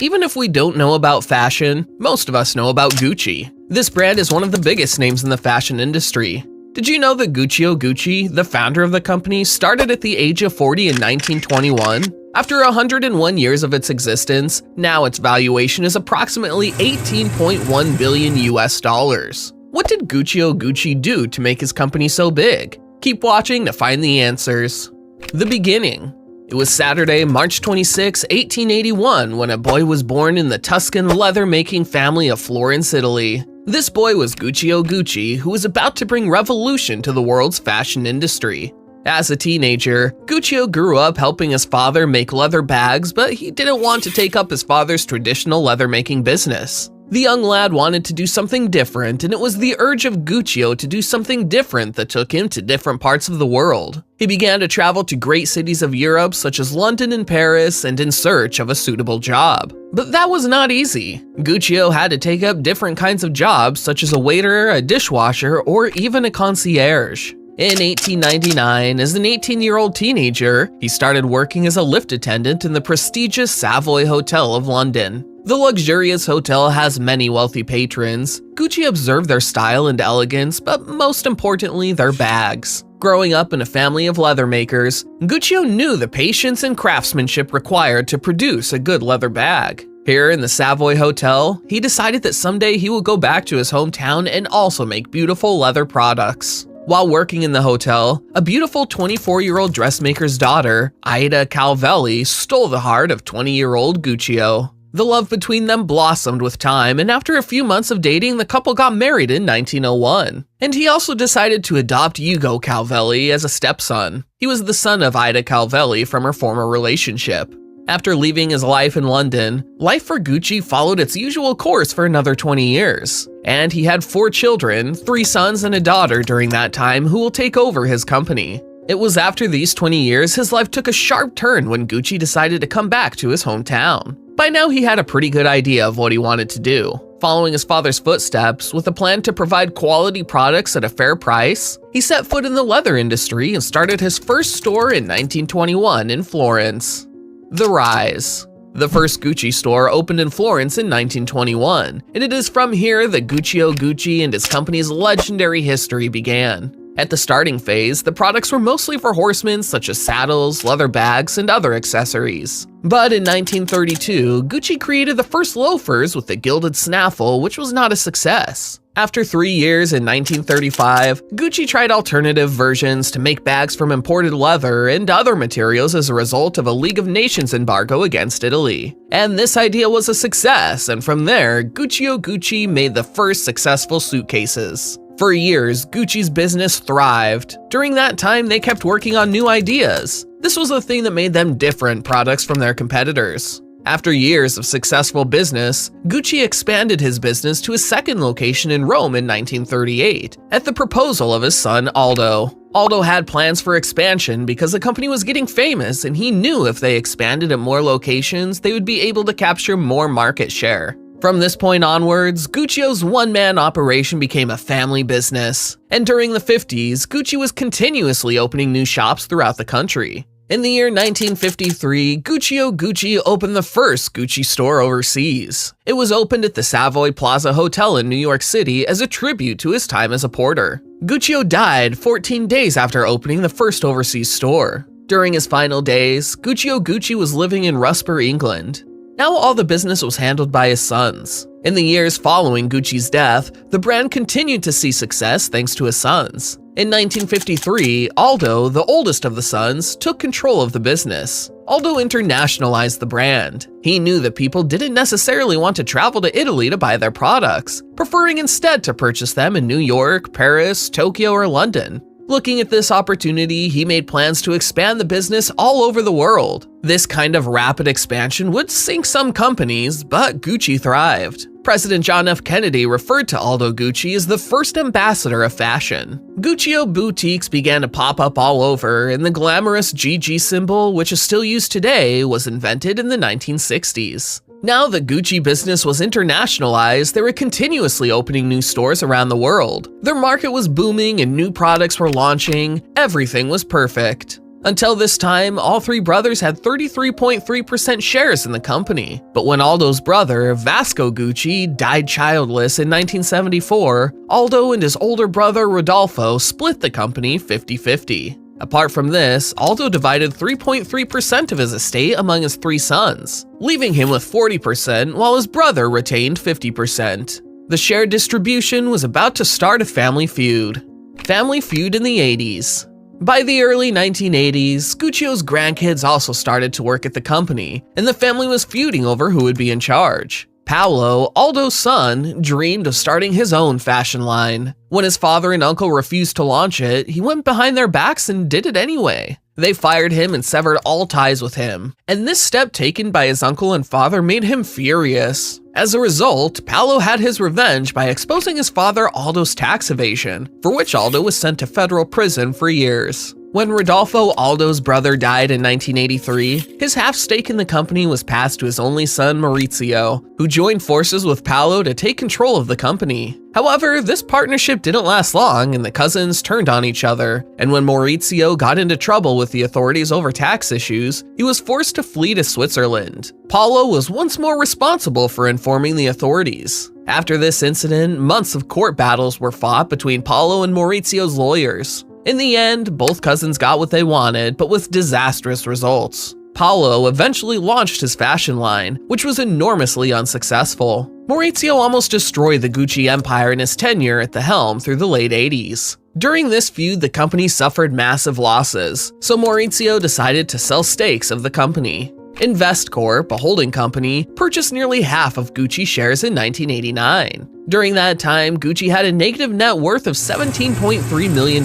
Even if we don't know about fashion, most of us know about Gucci. This brand is one of the biggest names in the fashion industry. Did you know that Gucci, the founder of the company, started at the age of 40 in 1921? After 101 years of its existence, now its valuation is approximately 18.1 billion US dollars. What did Gucci do to make his company so big? Keep watching to find the answers. The beginning. It was Saturday, March 26, 1881, when a boy was born in the Tuscan leather-making family of Florence, Italy. This boy was Gucci, who was about to bring revolution to the world's fashion industry. As a teenager, Gucci grew up helping his father make leather bags, but he didn't want to take up his father's traditional leather-making business. The young lad wanted to do something different, and it was the urge of Gucci to do something different that took him to different parts of the world. He began to travel to great cities of Europe such as London and Paris and in search of a suitable job. But that was not easy. Gucci had to take up different kinds of jobs such as a waiter, a dishwasher, or even a concierge. In 1899, as an 18-year-old teenager, he started working as a lift attendant in the prestigious Savoy Hotel of London. The luxurious hotel has many wealthy patrons. Gucci observed their style and elegance, but most importantly, their bags. Growing up in a family of leather makers, Gucci knew the patience and craftsmanship required to produce a good leather bag. Here in the Savoy Hotel, he decided that someday he would go back to his hometown and also make beautiful leather products. While working in the hotel, a beautiful 24-year-old dressmaker's daughter, Ida Calvelli, stole the heart of 20-year-old Gucci. The love between them blossomed with time, and after a few months of dating, the couple got married in 1901. And he also decided to adopt Ugo Calvelli as a stepson. He was the son of Ida Calvelli from her former relationship. After leaving his life in London, life for Gucci followed its usual course for another 20 years. And he had 4 children, 3 sons and a daughter during that time who will take over his company. It was after these 20 years his life took a sharp turn when Gucci decided to come back to his hometown. By now he had a pretty good idea of what he wanted to do. Following his father's footsteps, with a plan to provide quality products at a fair price, he set foot in the leather industry and started his first store in 1921 in Florence. The rise. The first Gucci store opened in Florence in 1921, and it is from here that Gucci and his company's legendary history began. At the starting phase, the products were mostly for horsemen such as saddles, leather bags, and other accessories. But in 1932, Gucci created the first loafers with the gilded snaffle, which was not a success. After 3 years in 1935, Gucci tried alternative versions to make bags from imported leather and other materials as a result of a League of Nations embargo against Italy. And this idea was a success, and from there, Gucci made the first successful suitcases. For years, Gucci's business thrived. During that time, they kept working on new ideas. This was the thing that made them different products from their competitors. After years of successful business, Gucci expanded his business to a second location in Rome in 1938, at the proposal of his son Aldo. Aldo had plans for expansion because the company was getting famous, and he knew if they expanded at more locations, they would be able to capture more market share. From this point onwards, Gucci's one-man operation became a family business, and during the 50s, Gucci was continuously opening new shops throughout the country. In the year 1953, Gucci opened the first Gucci store overseas. It was opened at the Savoy Plaza Hotel in New York City as a tribute to his time as a porter. Gucci died 14 days after opening the first overseas store. During his final days, Gucci was living in Rusper, England. Now all the business was handled by his sons. In the years following Gucci's death, the brand continued to see success thanks to his sons. In 1953, Aldo, the oldest of the sons, took control of the business. Aldo internationalized the brand. He knew that people didn't necessarily want to travel to Italy to buy their products, preferring instead to purchase them in New York, Paris, Tokyo, or London. Looking at this opportunity, he made plans to expand the business all over the world. This kind of rapid expansion would sink some companies, but Gucci thrived. President John F. Kennedy referred to Aldo Gucci as the first ambassador of fashion. Gucci boutiques began to pop up all over, and the glamorous GG symbol, which is still used today, was invented in the 1960s. Now that Gucci business was internationalized, they were continuously opening new stores around the world. Their market was booming and new products were launching. Everything was perfect. Until this time, all three brothers had 33.3% shares in the company. But when Aldo's brother, Vasco Gucci, died childless in 1974, Aldo and his older brother, Rodolfo, split the company 50-50. Apart from this, Aldo divided 3.3% of his estate among his three sons, leaving him with 40% while his brother retained 50%. The shared distribution was about to start a family feud. Family feud in the 80s. By the early 1980s, Guccio's grandkids also started to work at the company, and the family was feuding over who would be in charge. Paolo, Aldo's son, dreamed of starting his own fashion line. When his father and uncle refused to launch it, he went behind their backs and did it anyway. They fired him and severed all ties with him, and this step taken by his uncle and father made him furious. As a result, Paolo had his revenge by exposing his father Aldo's tax evasion, for which Aldo was sent to federal prison for years. When Rodolfo, Aldo's brother, died in 1983, his half stake in the company was passed to his only son, Maurizio, who joined forces with Paolo to take control of the company. However, this partnership didn't last long and the cousins turned on each other, and when Maurizio got into trouble with the authorities over tax issues, he was forced to flee to Switzerland. Paolo was once more responsible for informing the authorities. After this incident, months of court battles were fought between Paolo and Maurizio's lawyers. In the end, both cousins got what they wanted, but with disastrous results. Paolo eventually launched his fashion line, which was enormously unsuccessful. Maurizio almost destroyed the Gucci empire in his tenure at the helm through the late 80s. During this feud, the company suffered massive losses, so Maurizio decided to sell stakes of the company. Investcorp, a holding company, purchased nearly half of Gucci shares in 1989. During that time, Gucci had a negative net worth of $17.3 million,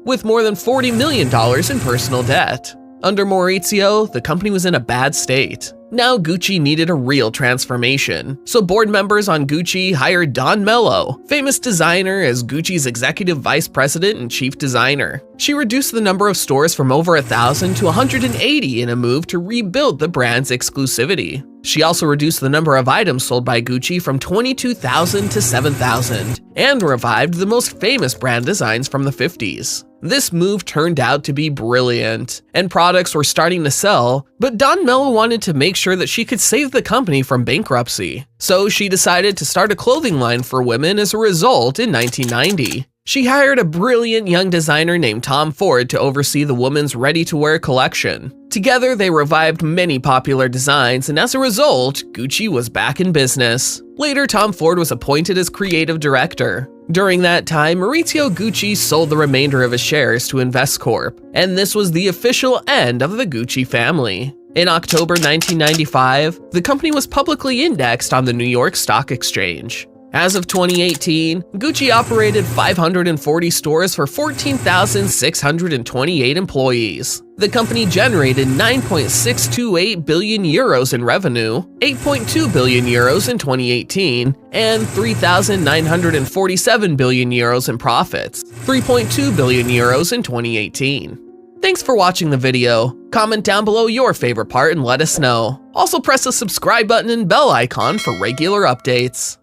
with more than $40 million in personal debt. Under Maurizio, the company was in a bad state. Now Gucci needed a real transformation, so board members on Gucci hired Dawn Mello, famous designer, as Gucci's executive vice president and chief designer. She reduced the number of stores from over 1,000 to 180 in a move to rebuild the brand's exclusivity. She also reduced the number of items sold by Gucci from 22,000 to 7,000, and revived the most famous brand designs from the 50s. This move turned out to be brilliant, and products were starting to sell, but Dawn Mello wanted to make sure that she could save the company from bankruptcy. So she decided to start a clothing line for women as a result in 1990. She hired a brilliant young designer named Tom Ford to oversee the women's ready-to-wear collection. Together, they revived many popular designs, and as a result, Gucci was back in business. Later, Tom Ford was appointed as creative director. During that time, Maurizio Gucci sold the remainder of his shares to Investcorp, and this was the official end of the Gucci family. In October 1995, the company was publicly indexed on the New York Stock Exchange. As of 2018, Gucci operated 540 stores for 14,628 employees. The company generated 9.628 billion euros in revenue, 8.2 billion euros in 2018, and 3,947 billion euros in profits, 3.2 billion euros in 2018. Thanks for watching the video. Comment down below your favorite part and let us know. Also press the subscribe button and bell icon for regular updates.